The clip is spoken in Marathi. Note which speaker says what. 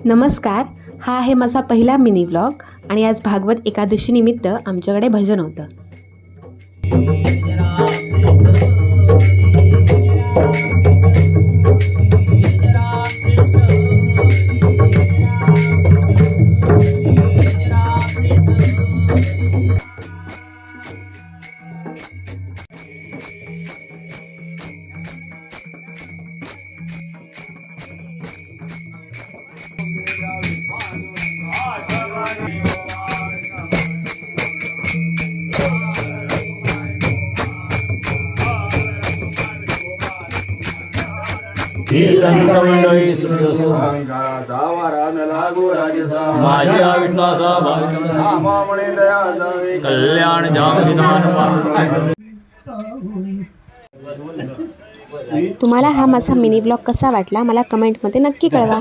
Speaker 1: नमस्कार, हा आहे माझा पहिला मिनी व्लॉग आणि आज भागवत एकादशी निमित्त आमच्याकडे भजन होतं.
Speaker 2: ही संत मंडळी सुरसो माझ्या विश्वासा कल्याण जाम विधान.
Speaker 1: तुम्हाला हा माझा मिनी व्लॉग कसा वाटला मला कमेंटमध्ये नक्की कळवा.